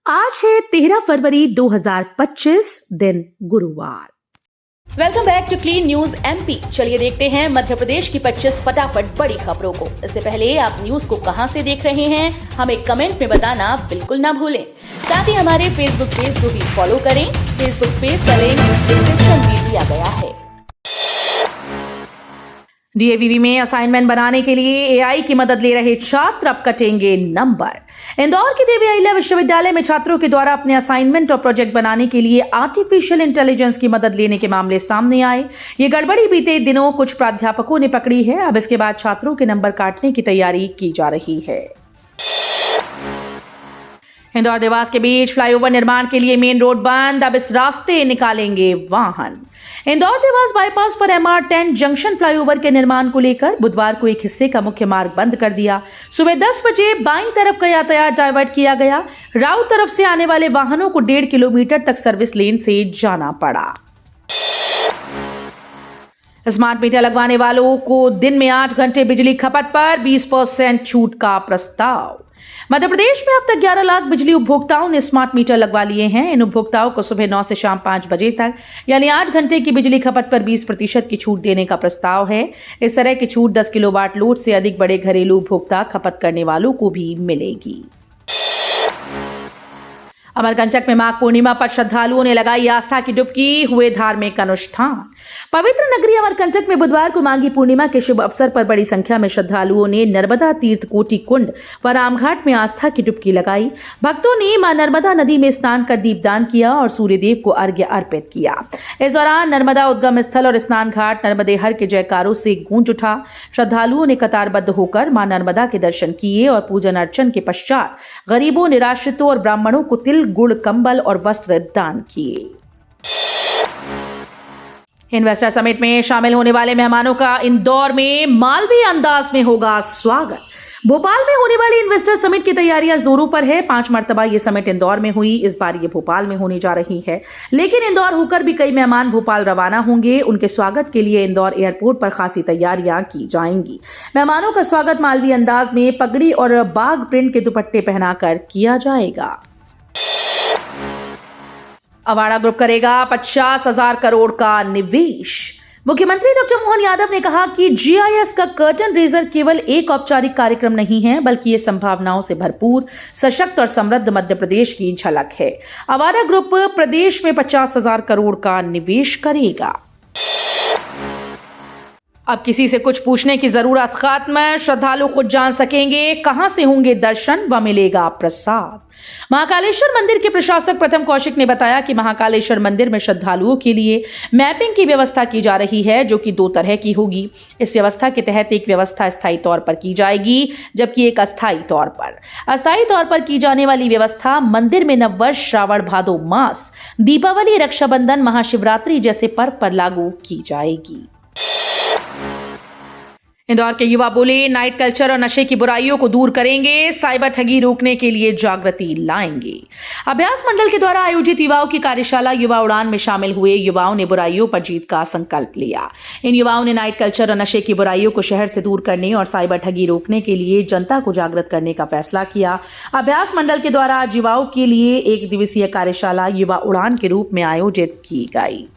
आज है 13 फरवरी 2025 दिन गुरुवार। Welcome back to clean news MP. चलिए देखते हैं मध्य प्रदेश की 25 फटाफट बड़ी खबरों को। इससे पहले आप न्यूज को कहां से देख रहे हैं हमें कमेंट में बताना बिल्कुल ना भूलें। साथ ही हमारे फेसबुक पेज को भी फॉलो करें। फेसबुक पेज का लिंक डिस्क्रिप्शन में दिया गया है। डीएवीवी में असाइनमेंट बनाने के लिए एआई की मदद ले रहे छात्र अब कटेंगे नंबर। इंदौर के देवी अहिल्या विश्वविद्यालय में छात्रों के द्वारा अपने असाइनमेंट और प्रोजेक्ट बनाने के लिए आर्टिफिशियल इंटेलिजेंस की मदद लेने के मामले सामने आए। ये गड़बड़ी बीते दिनों कुछ प्राध्यापकों ने पकड़ी है। अब इसके बाद छात्रों के नंबर काटने की तैयारी की जा रही है। इंदौर देवास के बीच फ्लाईओवर निर्माण के लिए मेन रोड बंद, अब इस रास्ते निकालेंगे वाहन। इंदौर देवास बाईपास पर MR10 जंक्शन फ्लाईओवर के निर्माण को लेकर बुधवार को एक हिस्से का मुख्य मार्ग बंद कर दिया। सुबह 10 बजे बाईं तरफ का यातायात डाइवर्ट किया गया। राउत तरफ से आने वाले वाहनों को 1.5 किलोमीटर तक सर्विस लेन से जाना पड़ा। स्मार्ट मीटर लगवाने वालों को दिन में 8 घंटे बिजली खपत पर 20% छूट का प्रस्ताव। मध्य प्रदेश में अब तक 11 लाख बिजली उपभोक्ताओं ने स्मार्ट मीटर लगवा लिए हैं। इन उपभोक्ताओं को सुबह 9 से शाम 5 बजे तक यानी 8 घंटे की बिजली खपत पर 20% की छूट देने का प्रस्ताव है। इस तरह की छूट 10 किलोवाट लोड से अधिक बड़े घरेलू उपभोक्ता खपत करने वालों को भी मिलेगी। अमरकंटक में माघ पूर्णिमा पर श्रद्धालुओं ने लगाई आस्था की डुबकी, हुए धार्मिक अनुष्ठान। पवित्र नगरी अमरकंटक में बुधवार को माघी पूर्णिमा के शुभ अवसर पर बड़ी संख्या में श्रद्धालुओं ने नर्मदा तीर्थ कोटि कुंड व रामघाट में आस्था की डुबकी लगाई। भक्तों ने मां नर्मदा नदी में स्नान कर दीपदान किया और सूर्यदेव को अर्घ्य अर्पित किया। इस दौरान नर्मदा उद्गम स्थल और स्नान घाट नर्मदे हर के जयकारों से गूंज उठा। श्रद्धालुओं ने कतारबद्ध होकर मां नर्मदा के दर्शन किए और पूजन अर्चन के पश्चात गरीबों, निराश्रितों और ब्राह्मणों को तिल, गुड़, कंबल और वस्त्र दान किए। इन्वेस्टर समिट में शामिल होने वाले मेहमानों का इंदौर में मालवीय अंदाज में होगा स्वागत। भोपाल में होने वाली इन्वेस्टर समिट की तैयारियां जोरों पर है। 5 मर्तबा ये समिट इंदौर में हुई, इस बार ये भोपाल में होने जा रही है। लेकिन इंदौर होकर भी कई मेहमान भोपाल रवाना होंगे। उनके स्वागत के लिए इंदौर एयरपोर्ट पर खासी तैयारियां की जाएंगी। मेहमानों का स्वागत मालवीय अंदाज में पगड़ी और बाघ प्रिंट के दुपट्टे पहनाकर किया जाएगा। अवाड़ा ग्रुप करेगा 50,000 करोड़ का निवेश। मुख्यमंत्री डॉक्टर मोहन यादव ने कहा कि GIS का कर्टन रेजर केवल एक औपचारिक कार्यक्रम नहीं है, बल्कि ये संभावनाओं से भरपूर, सशक्त और समृद्ध मध्य प्रदेश की झलक है। अवाड़ा ग्रुप प्रदेश में 50,000 करोड़ का निवेश करेगा। अब किसी से कुछ पूछने की जरूरत खत्म। श्रद्धालु खुद जान सकेंगे कहां से होंगे दर्शन व मिलेगा प्रसाद। महाकालेश्वर मंदिर के प्रशासक प्रथम कौशिक ने बताया कि महाकालेश्वर मंदिर में श्रद्धालुओं के लिए मैपिंग की व्यवस्था की जा रही है, जो कि 2 तरह की होगी। इस व्यवस्था के तहत एक व्यवस्था स्थायी तौर पर की जाएगी, जबकि एक अस्थायी तौर पर। अस्थायी तौर पर की जाने वाली व्यवस्था मंदिर में नववर्ष, श्रावण भादो मास, दीपावली, रक्षाबंधन, महाशिवरात्रि जैसे पर्व पर लागू की जाएगी। इंदौर के युवा बोले, नाइट कल्चर और नशे की बुराइयों को दूर करेंगे, साइबर ठगी रोकने के लिए जागृति लाएंगे। अभ्यास मंडल के द्वारा आयोजित युवाओं की कार्यशाला युवा उड़ान में शामिल हुए युवाओं ने बुराइयों पर जीत का संकल्प लिया। इन युवाओं ने नाइट कल्चर और नशे की बुराइयों को शहर से दूर करने और साइबर ठगी रोकने के लिए जनता को जागृत करने का फैसला किया। अभ्यास मंडल के द्वारा आज युवाओं के लिए 1 दिवसीय कार्यशाला युवा उड़ान के रूप में आयोजित की गई।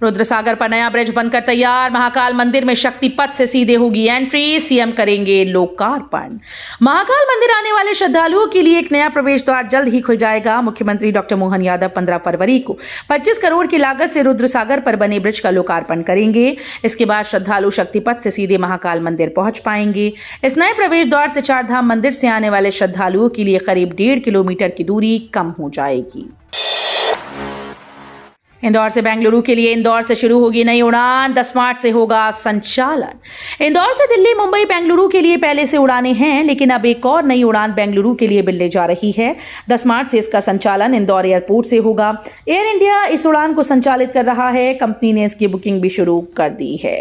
रुद्रसागर पर नया ब्रिज बनकर तैयार। महाकाल मंदिर में शक्ति पथ से सीधे होगी एंट्री, सीएम करेंगे लोकार्पण। महाकाल मंदिर आने वाले श्रद्धालुओं के लिए एक नया प्रवेश द्वार जल्द ही खुल जाएगा। मुख्यमंत्री डॉक्टर मोहन यादव 15 फरवरी को 25 करोड़ की लागत से रुद्रसागर पर बने ब्रिज का लोकार्पण करेंगे। इसके बाद श्रद्धालु शक्ति पथ से सीधे महाकाल मंदिर पहुंच पाएंगे। इस नए प्रवेश द्वार से 4 धाम मंदिर से आने वाले श्रद्धालुओं के लिए करीब 1.5 किलोमीटर की दूरी कम हो जाएगी। इंदौर से बेंगलुरु के लिए इंदौर से शुरू होगी नई उड़ान, 10 मार्च से होगा संचालन। इंदौर से दिल्ली, मुंबई, बेंगलुरु के लिए पहले से उड़ानें हैं, लेकिन अब एक और नई उड़ान बेंगलुरु के लिए मिलने जा रही है। 10 मार्च से इसका संचालन इंदौर एयरपोर्ट से होगा। एयर इंडिया इस उड़ान को संचालित कर रहा है। कंपनी ने इसकी बुकिंग भी शुरू कर दी है।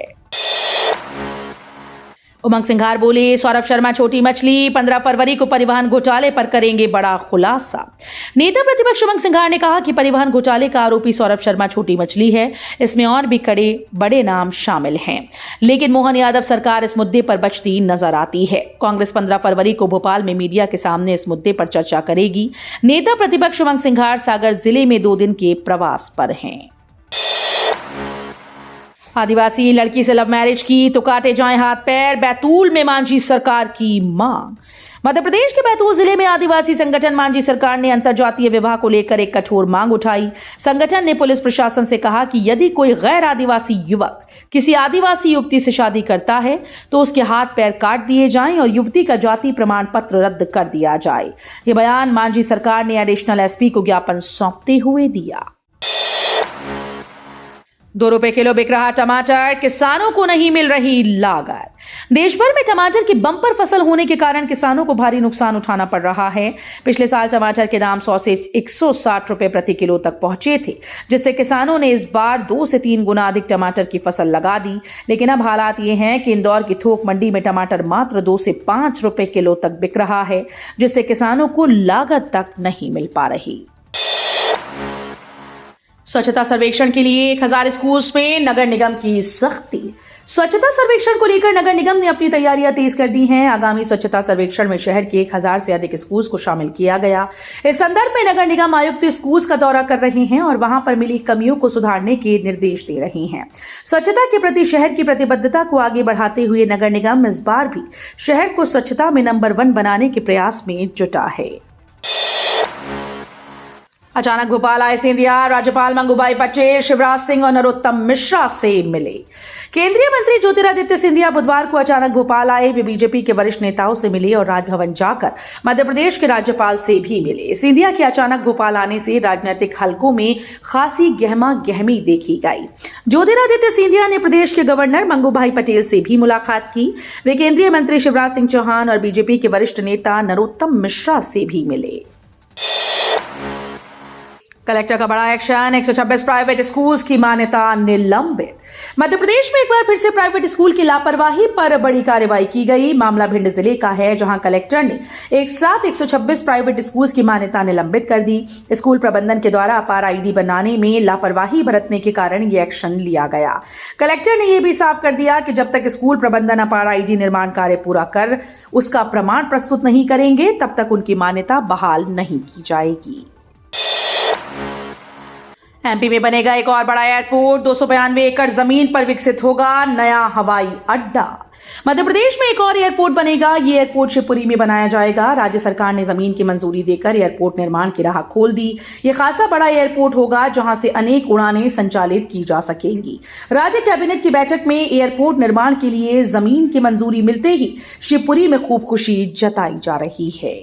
उमंग सिंघार बोले, सौरभ शर्मा छोटी मछली, 15 फरवरी को परिवहन घोटाले पर करेंगे बड़ा खुलासा। नेता प्रतिपक्ष उमंग सिंघार ने कहा कि परिवहन घोटाले का आरोपी सौरभ शर्मा छोटी मछली है, इसमें और भी बड़े नाम शामिल हैं, लेकिन मोहन यादव सरकार इस मुद्दे पर बचती नजर आती है। कांग्रेस 15 फरवरी को भोपाल में मीडिया के सामने इस मुद्दे पर चर्चा करेगी। नेता प्रतिपक्ष उमंग सिंघार सागर जिले में 2 दिन के प्रवास पर हैं। आदिवासी लड़की से लव मैरिज की तो काटे जाएं हाथ पैर, बैतूल में मांझी सरकार की मांग। मध्य प्रदेश के बैतूल जिले में आदिवासी संगठन मांझी सरकार ने अंतरजातीय विवाह को लेकर एक कठोर मांग उठाई। संगठन ने पुलिस प्रशासन से कहा कि यदि कोई गैर आदिवासी युवक किसी आदिवासी युवती से शादी करता है तो उसके हाथ पैर काट दिए जाएं और युवती का जाति प्रमाण पत्र रद्द कर दिया जाए। यह बयान मांझी सरकार ने एडिशनल एसपी को ज्ञापन सौंपते हुए दिया। 2 रुपए किलो बिक रहा टमाटर, किसानों को नहीं मिल रही लागत। देश भर में टमाटर की बम्पर फसल होने के कारण किसानों को भारी नुकसान उठाना पड़ रहा है। पिछले साल टमाटर के दाम 100 से 160 रुपए प्रति किलो तक पहुंचे थे, जिससे किसानों ने इस बार 2 से 3 गुना अधिक टमाटर की फसल लगा दी। लेकिन अब हालात ये हैं कि इंदौर की थोक मंडी में टमाटर मात्र 2 से 5 रुपए किलो तक बिक रहा है, जिससे किसानों को लागत तक नहीं मिल पा रही। स्वच्छता सर्वेक्षण के लिए 1000 स्कूल्स में नगर निगम की सख्ती। स्वच्छता सर्वेक्षण को लेकर नगर निगम ने अपनी तैयारियां तेज कर दी हैं। आगामी स्वच्छता सर्वेक्षण में शहर के 1000 से अधिक स्कूल्स को शामिल किया गया। इस संदर्भ में नगर निगम आयुक्त स्कूल्स का दौरा कर रहे हैं और वहां पर मिली कमियों को सुधारने के निर्देश दे रहे हैं। स्वच्छता के प्रति शहर की प्रतिबद्धता को आगे बढ़ाते हुए नगर निगम इस बार भी शहर को स्वच्छता में नंबर 1 बनाने के प्रयास में जुटा है। अचानक भोपाल आए सिंधिया, राज्यपाल मंगूभाई पटेल शिवराज सिंह और नरोत्तम मिश्रा से मिले। केंद्रीय मंत्री ज्योतिरादित्य सिंधिया बुधवार को अचानक भोपाल आए। वे बीजेपी के वरिष्ठ नेताओं से मिले और राजभवन जाकर मध्य प्रदेश के राज्यपाल से भी मिले। सिंधिया के अचानक भोपाल आने से राजनीतिक हलकों में खासी गहमा गहमी देखी गई। ज्योतिरादित्य सिंधिया ने प्रदेश के गवर्नर मंगूभाई पटेल से भी मुलाकात की। वे केंद्रीय मंत्री शिवराज सिंह चौहान और बीजेपी के वरिष्ठ नेता नरोत्तम मिश्रा से भी मिले। कलेक्टर का बड़ा एक्शन, 126 प्राइवेट स्कूल्स की मान्यता निलंबित। मध्य प्रदेश में एक बार फिर से प्राइवेट स्कूल की लापरवाही पर बड़ी कार्रवाई की गई। मामला भिंड जिले का है, जहां कलेक्टर ने एक साथ 126 प्राइवेट स्कूल्स की मान्यता निलंबित कर दी। स्कूल प्रबंधन के द्वारा अपार आईडी बनाने में लापरवाही बरतने के कारण यह एक्शन लिया गया। कलेक्टर ने यह भी साफ कर दिया कि जब तक स्कूल प्रबंधन अपार आईडी निर्माण कार्य पूरा कर उसका प्रमाण प्रस्तुत नहीं करेंगे, तब तक उनकी मान्यता बहाल नहीं की जाएगी। एमपी में बनेगा एक और बड़ा एयरपोर्ट, 292 एकड़ जमीन पर विकसित होगा नया हवाई अड्डा। मध्य प्रदेश में एक और एयरपोर्ट बनेगा। ये एयरपोर्ट शिवपुरी में बनाया जाएगा। राज्य सरकार ने जमीन की मंजूरी देकर एयरपोर्ट निर्माण की राह खोल दी। ये खासा बड़ा एयरपोर्ट होगा, जहां से अनेक उड़ानें संचालित की जा सकेंगी। राज्य कैबिनेट की बैठक में एयरपोर्ट निर्माण के लिए जमीन की मंजूरी मिलते ही शिवपुरी में खूब खुशी जताई जा रही है।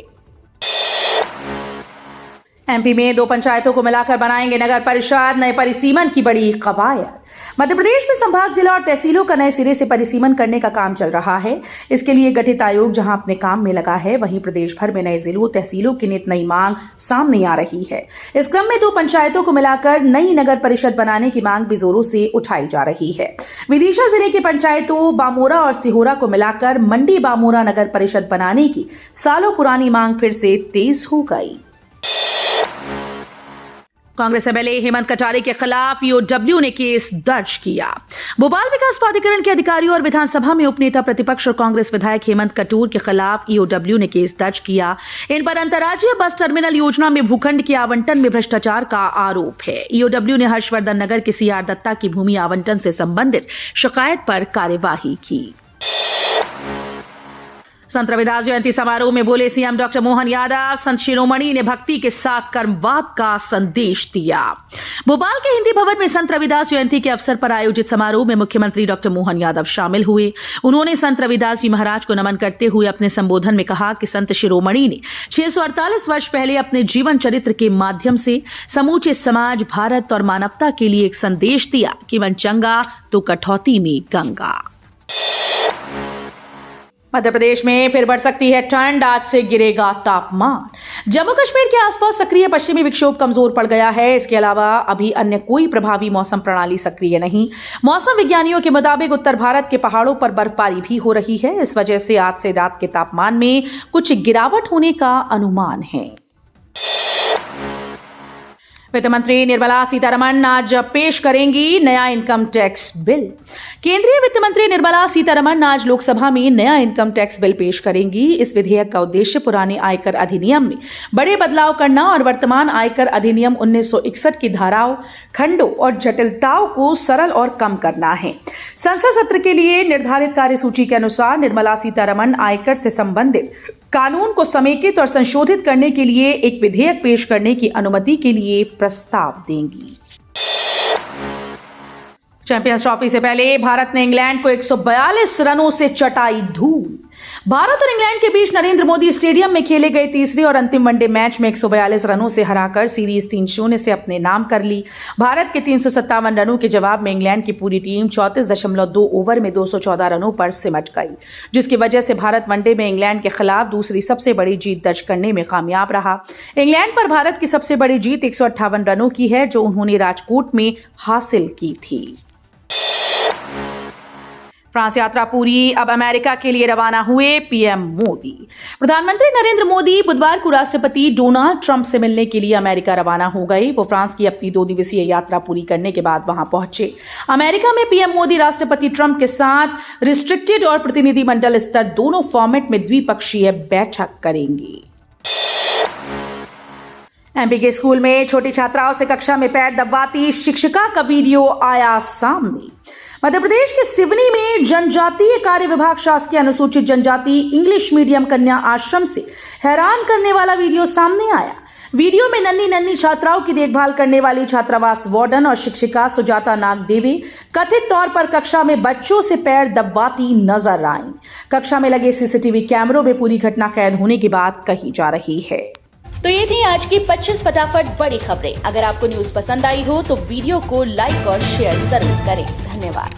एमपी में 2 पंचायतों को मिलाकर बनाएंगे नगर परिषद, नए परिसीमन की बड़ी कवायद। मध्य प्रदेश में संभाग, जिला और तहसीलों का नए सिरे से परिसीमन करने का काम चल रहा है। इसके लिए गठित आयोग जहां अपने काम में लगा है, वहीं प्रदेश भर में नए जिलों तहसीलों की नित नई मांग सामने आ रही है। इस क्रम में 2 पंचायतों को मिलाकर नई नगर परिषद बनाने की मांग भी जोरों से उठाई जा रही है। विदिशा जिले की पंचायतों बामोरा और सिहोरा को मिलाकर मंडी बामोरा नगर परिषद बनाने की सालों पुरानी मांग फिर से तेज हो गई। कांग्रेस एमएलए हेमंत कटारे के खिलाफ ईओडब्ल्यू ने केस दर्ज किया। भोपाल विकास प्राधिकरण के अधिकारियों और विधानसभा में उपनेता प्रतिपक्ष और कांग्रेस विधायक हेमंत कटूर के खिलाफ ईओडब्ल्यू ने केस दर्ज किया। इन पर अंतर्राज्यीय बस टर्मिनल योजना में भूखंड के आवंटन में भ्रष्टाचार का आरोप है। ईओडब्ल्यू ने हर्षवर्धन नगर के सीआर दत्ता की भूमि आवंटन से संबंधित शिकायत पर कार्यवाही की। संत रविदास जयंती समारोह में बोले सीएम डॉक्टर मोहन यादव, संत शिरोमणि ने भक्ति के साथ कर्मवाद का संदेश दिया। भोपाल के हिंदी भवन में संत रविदास जयंती के अवसर पर आयोजित समारोह में मुख्यमंत्री डॉक्टर मोहन यादव शामिल हुए। उन्होंने संत रविदास जी महाराज को नमन करते हुए अपने संबोधन में कहा कि संत शिरोमणि ने 648 वर्ष पहले अपने जीवन चरित्र के माध्यम से समूचे समाज, भारत और मानवता के लिए एक संदेश दिया कि मन चंगा तो कठौती में गंगा। मध्य प्रदेश में फिर बढ़ सकती है ठंड, आज से गिरेगा तापमान। जम्मू कश्मीर के आसपास सक्रिय पश्चिमी विक्षोभ कमजोर पड़ गया है। इसके अलावा अभी अन्य कोई प्रभावी मौसम प्रणाली सक्रिय नहीं। मौसम विज्ञानियों के मुताबिक उत्तर भारत के पहाड़ों पर बर्फबारी भी हो रही है। इस वजह से आज से रात के तापमान में कुछ गिरावट होने का अनुमान है। वित्त मंत्री निर्मला सीतारमण आज पेश करेंगी नया इनकम टैक्स बिल। केंद्रीय वित्त मंत्री निर्मला सीतारमण आज लोकसभा में नया इनकम टैक्स बिल पेश करेंगी। इस विधेयक का उद्देश्य पुराने आयकर अधिनियम में बड़े बदलाव करना और वर्तमान आयकर अधिनियम 1961 की धाराओं, खंडों और जटिलताओं को सरल और कम करना है। संसद सत्र के लिए निर्धारित कार्यसूची के अनुसार निर्मला सीतारमण आयकर से संबंधित कानून को समेकित और संशोधित करने के लिए एक विधेयक पेश करने की अनुमति के लिए प्रस्ताव देंगी। चैंपियंस ट्रॉफी से पहले भारत ने इंग्लैंड को 142 रनों से चटाई धूल। भारत और इंग्लैंड के बीच नरेंद्र मोदी स्टेडियम में खेले गए तीसरे और अंतिम वनडे मैच में 142 रनों से हराकर सीरीज 3-0 से अपने नाम कर ली। भारत के 357 रनों के जवाब में इंग्लैंड की पूरी टीम 34.2 ओवर में 214 रनों पर सिमट गई, जिसकी वजह से भारत वनडे में इंग्लैंड के खिलाफ दूसरी सबसे बड़ी जीत दर्ज करने में कामयाब रहा। इंग्लैंड पर भारत की सबसे बड़ी जीत 158 रनों की है, जो उन्होंने राजकोट में हासिल की थी। फ्रांस यात्रा पूरी, अब अमेरिका के लिए रवाना हुए पीएम मोदी। प्रधानमंत्री नरेंद्र मोदी बुधवार को राष्ट्रपति डोनाल्ड ट्रंप से मिलने के लिए अमेरिका रवाना हो गए। वो फ्रांस की अपनी 2 दिवसीय यात्रा पूरी करने के बाद वहां पहुंचे। अमेरिका में पीएम मोदी राष्ट्रपति ट्रंप के साथ रिस्ट्रिक्टेड और प्रतिनिधिमंडल स्तर दोनों फॉर्मेट में द्विपक्षीय बैठक करेंगे। एमपी के स्कूल में छोटी छात्राओं से कक्षा में पैर दबाती शिक्षिका का वीडियो आया सामने। मध्य प्रदेश के सिवनी में जनजातीय कार्य विभाग शासकीय अनुसूचित जनजाति इंग्लिश मीडियम कन्या आश्रम से हैरान करने वाला वीडियो सामने आया। वीडियो में नन्ही छात्राओं की देखभाल करने वाली छात्रावास वार्डन और शिक्षिका सुजाता नागदेवी कथित तौर पर कक्षा में बच्चों से पैर दबाती नजर आईं। कक्षा में लगे सीसीटीवी कैमरों में पूरी घटना कैद होने की बात कही जा रही है। तो ये थी आज की 25 फटाफट बड़ी खबरें। अगर आपको न्यूज पसंद आई हो तो वीडियो को लाइक और शेयर जरूर करें। धन्यवाद।